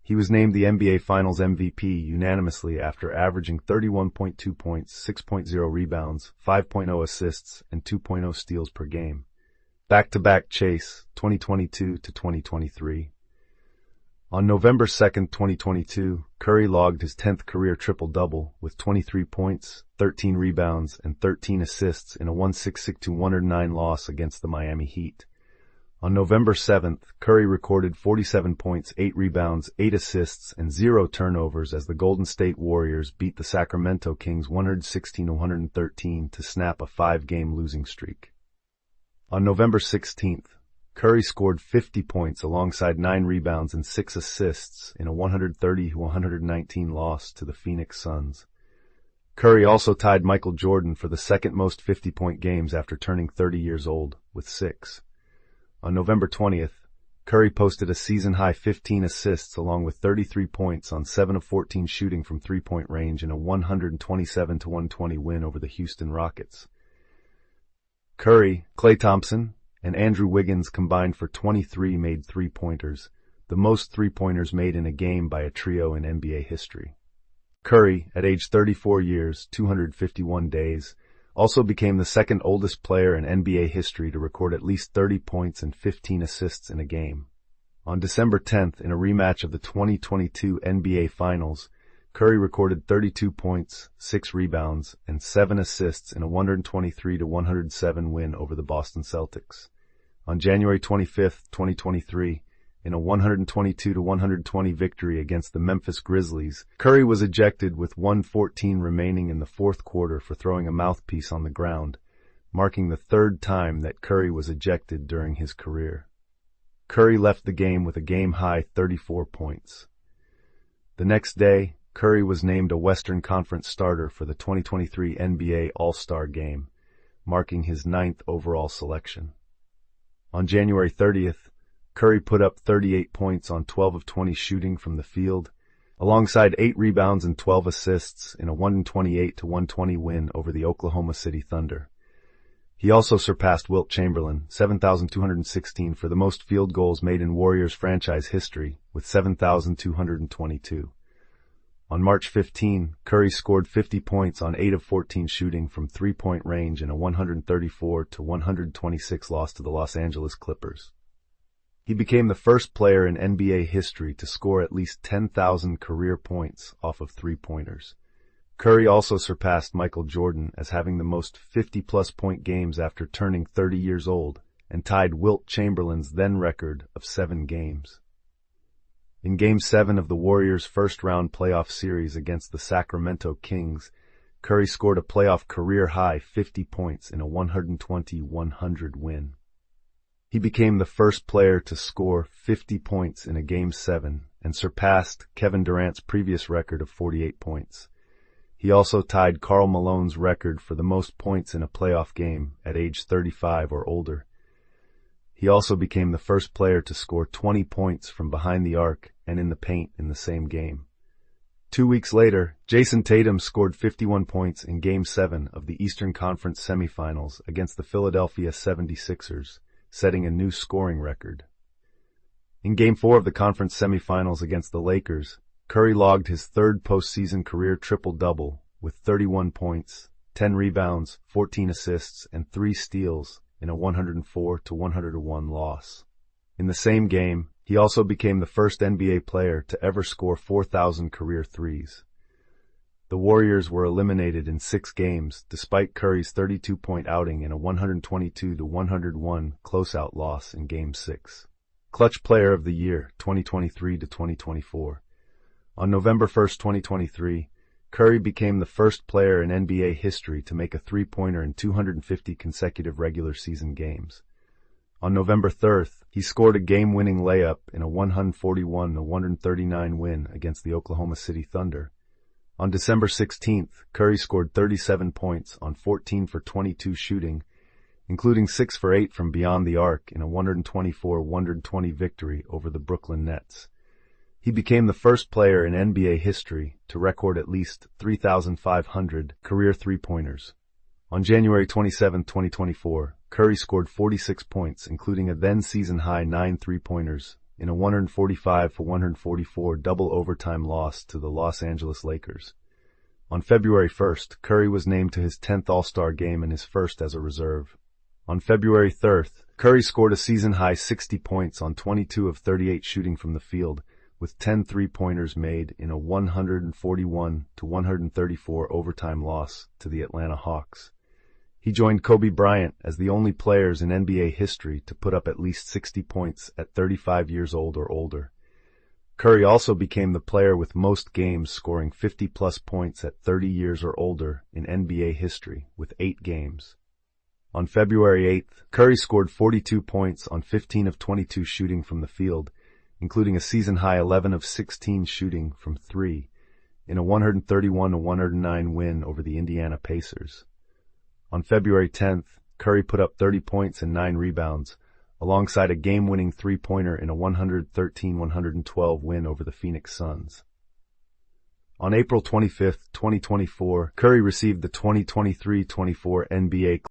He was named the NBA Finals MVP unanimously after averaging 31.2 points, 6.0 rebounds, 5.0 assists, and 2.0 steals per game. Back-to-back chase, 2022 to 2023. On November 2, 2022, Curry logged his 10th career triple-double with 23 points, 13 rebounds, and 13 assists in a 116-109 loss against the Miami Heat. On November 7th, Curry recorded 47 points, 8 rebounds, 8 assists, and 0 turnovers as the Golden State Warriors beat the Sacramento Kings 116-113 to snap a 5-game losing streak. On November 16th, Curry scored 50 points alongside 9 rebounds and 6 assists in a 130-119 loss to the Phoenix Suns. Curry also tied Michael Jordan for the second most 50-point games after turning 30 years old, with 6. On November 20th, Curry posted a season-high 15 assists along with 33 points on 7 of 14 shooting from three-point range in a 127-120 win over the Houston Rockets. Curry, Klay Thompson, and Andrew Wiggins combined for 23 made three-pointers, the most three-pointers made in a game by a trio in NBA history. Curry, at age 34 years, 251 days, also became the second oldest player in NBA history to record at least 30 points and 15 assists in a game. On December 10th, in a rematch of the 2022 NBA Finals, Curry recorded 32 points, 6 rebounds, and 7 assists in a 123-107 win over the Boston Celtics. On January 25th, 2023, in a 122-120 victory against the Memphis Grizzlies, Curry was ejected with 1:14 remaining in the fourth quarter for throwing a mouthpiece on the ground, marking the third time that Curry was ejected during his career. Curry left the game with a game-high 34 points. The next day, Curry was named a Western Conference starter for the 2023 NBA All-Star Game, marking his 9th overall selection. On January 30th, Curry put up 38 points on 12 of 20 shooting from the field, alongside 8 rebounds and 12 assists in a 128-120 win over the Oklahoma City Thunder. He also surpassed Wilt Chamberlain, 7,216, for the most field goals made in Warriors franchise history, with 7,222. On March 15, Curry scored 50 points on 8 of 14 shooting from three-point range in a 134-126 loss to the Los Angeles Clippers. He became the first player in NBA history to score at least 10,000 career points off of three-pointers. Curry also surpassed Michael Jordan as having the most 50-plus point games after turning 30 years old and tied Wilt Chamberlain's then record of 7 games. In Game 7 of the Warriors' first-round playoff series against the Sacramento Kings, Curry scored a playoff career-high 50 points in a 120-100 win. He became the first player to score 50 points in a Game 7 and surpassed Kevin Durant's previous record of 48 points. He also tied Karl Malone's record for the most points in a playoff game at age 35 or older. He also became the first player to score 20 points from behind the arc and in the paint in the same game. 2 weeks later, Jason Tatum scored 51 points in Game 7 of the Eastern Conference semifinals against the Philadelphia 76ers, setting a new scoring record. In Game 4 of the conference semifinals against the Lakers, Curry logged his third postseason career triple-double with 31 points, 10 rebounds, 14 assists, and 3 steals in a 104-101 loss. In the same game, he also became the first NBA player to ever score 4,000 career threes. The Warriors were eliminated in 6 games despite Curry's 32-point outing in a 122-101 closeout loss in Game 6. Clutch Player of the Year, 2023-2024. On November 1, 2023, Curry became the first player in NBA history to make a three-pointer in 250 consecutive regular season games. On November 3rd, he scored a game-winning layup in a 141-139 win against the Oklahoma City Thunder. On December 16th, Curry scored 37 points on 14 for 22 shooting, including 6 for 8 from beyond the arc in a 124-120 victory over the Brooklyn Nets. He became the first player in NBA history to record at least 3,500 career three-pointers. On January 27, 2024, Curry scored 46 points, including a then-season-high 9 three-pointers, in a 145-144 double overtime loss to the Los Angeles Lakers. On February 1st, Curry was named to his 10th All-Star game and his first as a reserve. On February 3rd, Curry scored a season-high 60 points on 22 of 38 shooting from the field, with 10 three-pointers made in a 141-134 overtime loss to the Atlanta Hawks. He joined Kobe Bryant as the only players in NBA history to put up at least 60 points at 35 years old or older. Curry also became the player with most games scoring 50-plus points at 30 years or older in NBA history, with 8 games. On February 8th, Curry scored 42 points on 15 of 22 shooting from the field, including a season-high 11 of 16 shooting from 3, in a 131-109 win over the Indiana Pacers. On February 10th, Curry put up 30 points and 9 rebounds, alongside a game-winning three-pointer in a 113-112 win over the Phoenix Suns. On April 25, 2024, Curry received the 2023-24 NBA